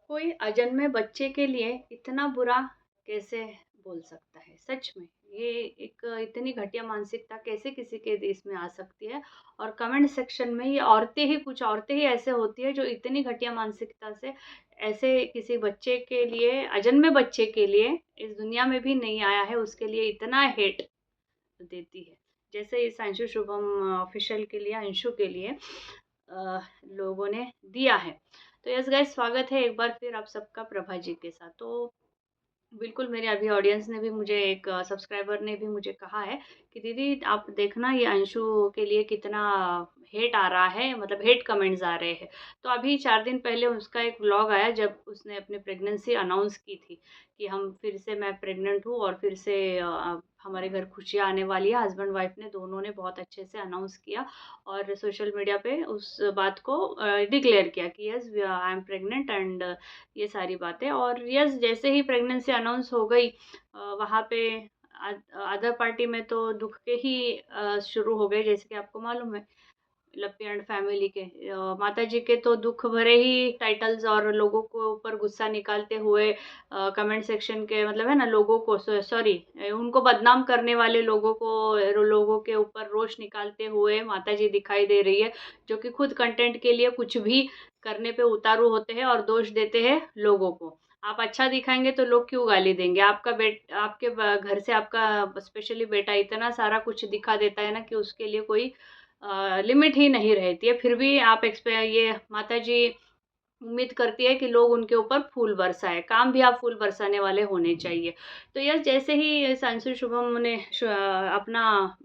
कोई अजन्मे बच्चे के लिए इतना बुरा कैसे बोल सकता है? सच में, ये एक इतनी घटिया मानसिकता कैसे किसी के देश में आ सकती है? और कमेंट सेक्शन में ये कुछ औरतें ही ऐसे होती है जो इतनी घटिया मानसिकता से ऐसे किसी बच्चे के लिए, अजन्मे बच्चे के लिए, इस दुनिया में भी नहीं आया है, उसके लिए इतना हेट देती है। जैसे इस अंशु शुभम ऑफिशियल के लिए, अंशु के लिए लोगों ने दिया है। तो यस गाइस, स्वागत है एक बार फिर आप सबका प्रभा जी के साथ। तो बिल्कुल, मेरे अभी ऑडियंस ने भी मुझे, एक सब्सक्राइबर ने भी मुझे कहा है कि दीदी आप देखना ये अंशु के लिए कितना हेट आ रहा है, मतलब हेट कमेंट्स आ रहे हैं। तो अभी 4 दिन पहले उसका एक व्लॉग आया जब उसने अपनी प्रेगनेंसी अनाउंस की थी कि मैं प्रेग्नेंट हूँ और फिर से हमारे घर खुशियाँ आने वाली है। हस्बैंड वाइफ ने दोनों ने बहुत अच्छे से अनाउंस किया और सोशल मीडिया पे उस बात को डिक्लेयर किया कि yes I am pregnant and ये सारी बातें। और यस, जैसे ही प्रेगनेंसी अनाउंस हो गई वहाँ पे अदर पार्टी में तो दुख के ही शुरू हो गए, जैसे कि आपको मालूम है लप्पी एंड फैमिली के माता जी के तो दुख भरे ही टाइटल्स और लोगों को ऊपर गुस्सा निकालते हुए कमेंट सेक्शन के, मतलब है ना, लोगों को सॉरी उनको बदनाम करने वाले लोगों के ऊपर रोष निकालते हुए माता जी दिखाई दे रही है, जो कि खुद कंटेंट के लिए कुछ भी करने पे उतारू होते हैं और दोष देते हैं लोगों को। आप अच्छा दिखाएंगे तो लोग क्यों गाली देंगे? आपके घर से आपका स्पेशली बेटा इतना सारा कुछ दिखा देता है ना कि उसके लिए कोई लिमिट ही नहीं रहती है। फिर भी ये माताजी उम्मीद करती है कि लोग उनके ऊपर फूल बरसाएँ, काम भी आप फूल बरसाने वाले होने चाहिए। तो यस, जैसे ही संशु शुभम ने अपना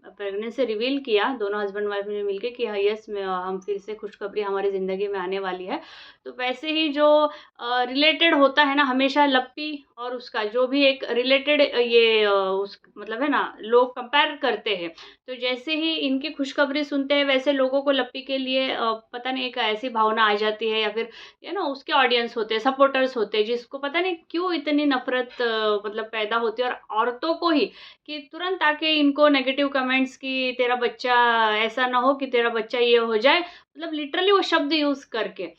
प्रेगनेंसी रिवील किया, दोनों हस्बैंड वाइफ ने मिलके कि हाँ, यस हम फिर से खुशखबरी हमारी ज़िंदगी में आने वाली है। तो वैसे ही जो रिलेटेड होता है ना हमेशा लप्पी और उसका जो भी एक रिलेटेड उस मतलब है ना, लोग कंपेयर करते हैं। तो जैसे ही इनकी खुशखबरी सुनते हैं वैसे लोगों को लप्पी के लिए पता नहीं एक ऐसी भावना आ जाती है, या फिर ये ना उसके ऑडियंस होते हैं, सपोर्टर्स होते हैं, जिसको पता नहीं क्यों इतनी नफ़रत मतलब पैदा होती है और औरतों को ही, कि तुरंत आके इनको नेगेटिव कमेंट्स कि तेरा बच्चा ऐसा ना हो, कि तेरा बच्चा ये हो जाए, मतलब लिटरली वो शब्द यूज़ करके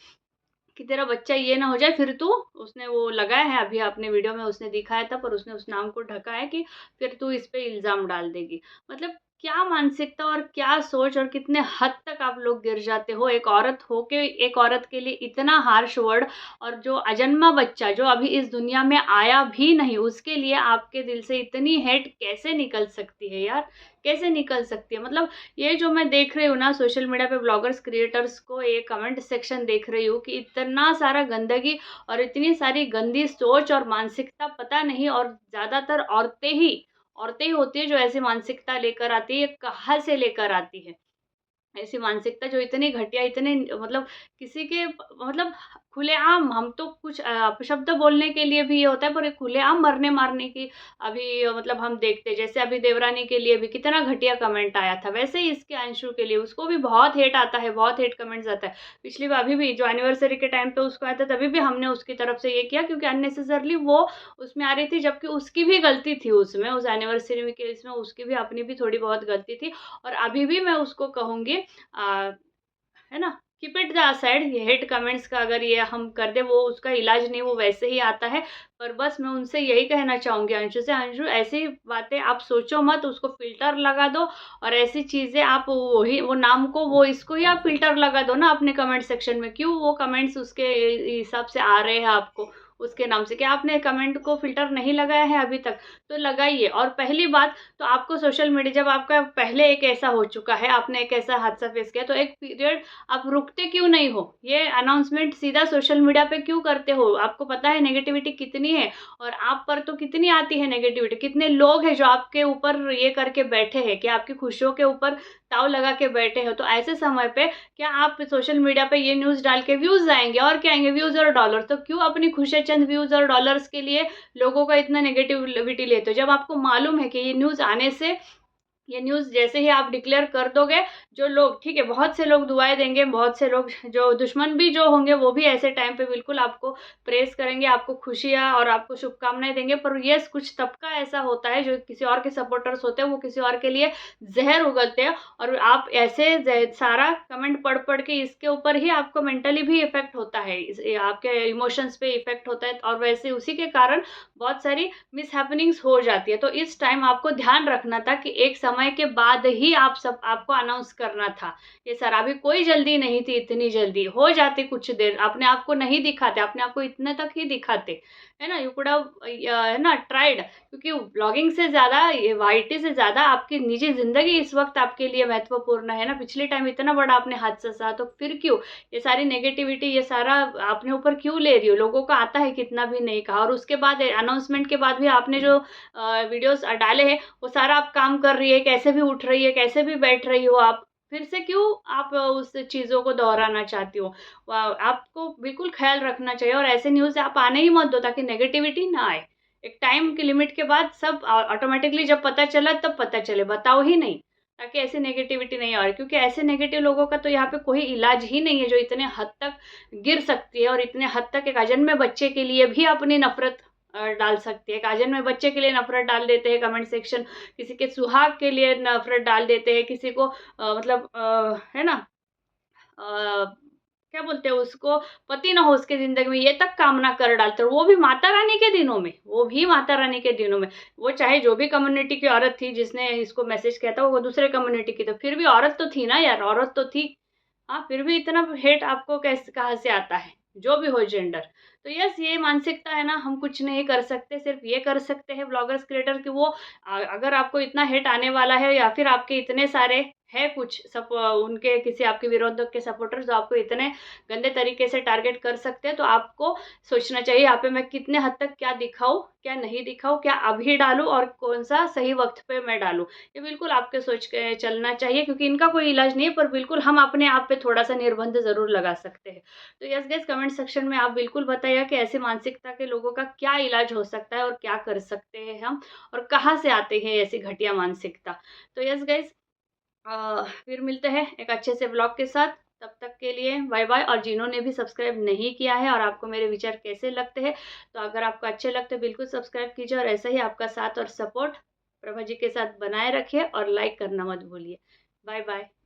कि तेरा बच्चा ये ना हो जाए, फिर तू, उसने वो लगाया है अभी आपने वीडियो में उसने दिखाया था, पर उसने उस नाम को ढका है कि फिर तू इस पे इल्ज़ाम डाल देगी। मतलब क्या मानसिकता और क्या सोच, और कितने हद तक आप लोग गिर जाते हो एक औरत हो के, एक औरत के लिए इतना हार्श वर्ड, और जो अजन्मा बच्चा जो अभी इस दुनिया में आया भी नहीं, उसके लिए आपके दिल से इतनी हेट कैसे निकल सकती है यार? कैसे निकल सकती है? मतलब ये जो मैं देख रही हूँ ना सोशल मीडिया पे ब्लॉगर्स क्रिएटर्स को, ये कमेंट सेक्शन देख रही हूँ कि इतना सारा गंदगी और इतनी सारी गंदी सोच और मानसिकता, पता नहीं, और ज़्यादातर औरतें ही होती है जो ऐसी मानसिकता लेकर आती है, कहाँ से लेकर आती है ऐसी मानसिकता जो इतनी घटिया, इतने मतलब किसी के मतलब खुलेआम, हम तो कुछ अपशब्द बोलने के लिए भी ये होता है, पर ये खुलेआम मरने मारने की अभी मतलब हम देखते हैं। जैसे अभी देवरानी के लिए भी कितना घटिया कमेंट आया था, वैसे ही इसके अंशु के लिए उसको भी बहुत हेट आता है, बहुत हेट कमेंट्स आता है। पिछली बार अभी भी जो एनिवर्सरी के टाइम पे उसको आया था, तभी भी हमने उसकी तरफ से ये किया, क्योंकि अननेसेसरली वो उसमें आ रही थी, जबकि उसकी भी गलती थी उसमें, उस एनिवर्सरी के इसमें उसकी भी, अपनी भी थोड़ी बहुत गलती थी। और अभी भी मैं उसको कहूँगी, है ना, कीप इट द असाइड, ये हेट कमेंट्स का अगर ये हम कर दे, वो उसका इलाज नहीं, वो वैसे ही आता है। पर बस मैं उनसे यही कहना चाहूँगी अंशु से, अंशु ऐसी बातें आप सोचो मत, उसको फ़िल्टर लगा दो, और ऐसी चीज़ें आप वही वो नाम को, वो इसको ही आप फ़िल्टर लगा दो ना अपने कमेंट सेक्शन में। क्यों वो कमेंट्स उसके हिसाब से आ रहे हैं आपको, उसके नाम से? क्या आपने कमेंट को फ़िल्टर नहीं लगाया है अभी तक? तो लगाइए। और पहली बात तो आपको सोशल मीडिया, जब आपका पहले एक ऐसा हो चुका है, आपने एक ऐसा हादसा फेस किया, तो एक पीरियड आप रुकते क्यों नहीं हो? ये अनाउंसमेंट सीधा सोशल मीडिया पे क्यों करते हो? आपको पता है नेगेटिविटी कितनी है, और आप पर तो कितनी आती है नेगेटिविटी। कितने लोग हैं जो आपके ऊपर ये करके बैठे हैं कि आपकी खुशियों के ऊपर ताव लगा के बैठे हो। तो ऐसे समय पे क्या आप सोशल मीडिया पे ये न्यूज़ डाल के व्यूज़ आएँगे, और क्या आएँगे? व्यूज़ और डॉलर। तो क्यों अपनी खुशियाँ चंद व्यूज़ और डॉलर्स के लिए लोगों का इतना नेगेटिविटी लेते हो? जब आपको मालूम है कि ये न्यूज़ जैसे ही आप डिक्लेयर कर दोगे, जो लोग ठीक है, बहुत से लोग दुआएँ देंगे, बहुत से लोग जो दुश्मन भी जो होंगे वो भी ऐसे टाइम पे बिल्कुल आपको प्रेज़ करेंगे, आपको खुशियाँ और आपको शुभकामनाएँ देंगे। पर येस, कुछ तबका ऐसा होता है जो किसी और के सपोर्टर्स होते हैं, वो किसी और के लिए ज़हर उगलते हैं और आप ऐसे सारा कमेंट पढ़-पढ़ के इसके ऊपर ही आपको मेंटली भी इफ़ेक्ट होता है। आपके इमोशंस पे इफ़ेक्ट होता है और वैसे उसी के कारण बहुत सारी मिसहैपनिंग्स हो जाती है। तो इस टाइम आपको ध्यान रखना था कि एक समय के बाद ही आपको अनाउंस करना था। ये सारा अभी कोई जल्दी नहीं थी, इतनी जल्दी हो जाती कुछ देर, अपने आप को नहीं दिखाते, अपने आप को इतने तक ही दिखाते, है ना? यू कुड हैव है ना ट्राइड, क्योंकि व्लॉगिंग से ज़्यादा ये वाईटी से ज़्यादा आपकी निजी ज़िंदगी इस वक़्त आपके लिए महत्वपूर्ण है ना? पिछले टाइम इतना बड़ा आपने हादसा सहा, तो फिर क्यों? ये सारी नेगेटिविटी, ये सारा अपने ऊपर क्यों ले रही हो? लोगों को आता है कितना भी नहीं कहा, और उसके बाद अनाउंसमेंट के बाद भी आपने जो वीडियोज़ डाले हैं, वो सारा आप काम कर रही है, कैसे भी उठ रही है, कैसे भी बैठ रही हो आप, फिर से क्यों आप उस चीज़ों को दोहराना चाहती हो? आपको बिल्कुल ख़्याल रखना चाहिए और ऐसे न्यूज़ आप आने ही मत दो ताकि नेगेटिविटी ना आए। एक टाइम की लिमिट के बाद सब ऑटोमैटिकली जब पता चला तब पता चले, बताओ ही नहीं, ताकि ऐसी नेगेटिविटी नहीं आ रही, क्योंकि ऐसे नेगेटिव लोगों का तो यहाँ पे कोई इलाज ही नहीं है जो इतने हद तक गिर सकती है और इतने हद तक एक अजन्मे बच्चे के लिए भी अपनी नफ़रत डाल सकती है। एक अजन्मे बच्चे के लिए नफ़रत डाल देते हैं कमेंट सेक्शन, किसी के सुहाग के लिए नफ़रत डाल देते हैं, किसी को मतलब है ना? अ, क्या बोलते हैं उसको, पति ना हो उसकी ज़िंदगी में, ये तक कामना कर डालते हैं, वो भी माता रानी के दिनों में, वो भी माता रानी के दिनों में। वो चाहे जो भी कम्युनिटी की औरत थी जिसने इसको मैसेज किया था, वो दूसरे कम्युनिटी की, तो फिर भी औरत तो थी ना यार, औरत तो थी। हाँ, फिर भी इतना हेट आपको कैसे कहाँ से आता है? जो भी हो जेंडर। तो यस, ये मानसिकता है ना, हम कुछ नहीं कर सकते, सिर्फ़ ये कर सकते हैं ब्लॉगर्स क्रिएटर कि वो अगर आपको इतना हेट आने वाला है या फिर आपके इतने सारे है कुछ उनके किसी आपके विरोधक के सपोर्टर्स जो आपको इतने गंदे तरीके से टारगेट कर सकते हैं, तो आपको सोचना चाहिए यहाँ पे मैं कितने हद तक क्या दिखाऊँ, क्या नहीं दिखाऊँ, क्या अभी डालूँ और कौन-सा सही वक़्त पे मैं डालूँ। ये बिल्कुल आपके सोच के चलना चाहिए, क्योंकि इनका कोई इलाज नहीं है, पर बिल्कुल हम अपने आप पे थोड़ा-सा निर्बंध ज़रूर लगा सकते हैं। तो यस गाइस, कमेंट सेक्शन में आप बिल्कुल बताइए कि ऐसी मानसिकता के लोगों का क्या इलाज हो सकता है और क्या कर सकते हैं हम, और कहाँ से आते हैं ऐसी घटिया मानसिकता। तो यस गाइस, फिर मिलते हैं एक अच्छे से व्लॉग के साथ। तब तक के लिए बाय बाय। और जिन्होंने भी सब्सक्राइब नहीं किया है और आपको मेरे विचार कैसे लगते हैं, तो अगर आपको अच्छे लगते हैं बिल्कुल सब्सक्राइब कीजिए, और ऐसा ही आपका साथ और सपोर्ट प्रभा जी के साथ बनाए रखिए और लाइक करना मत भूलिए। Bye bye.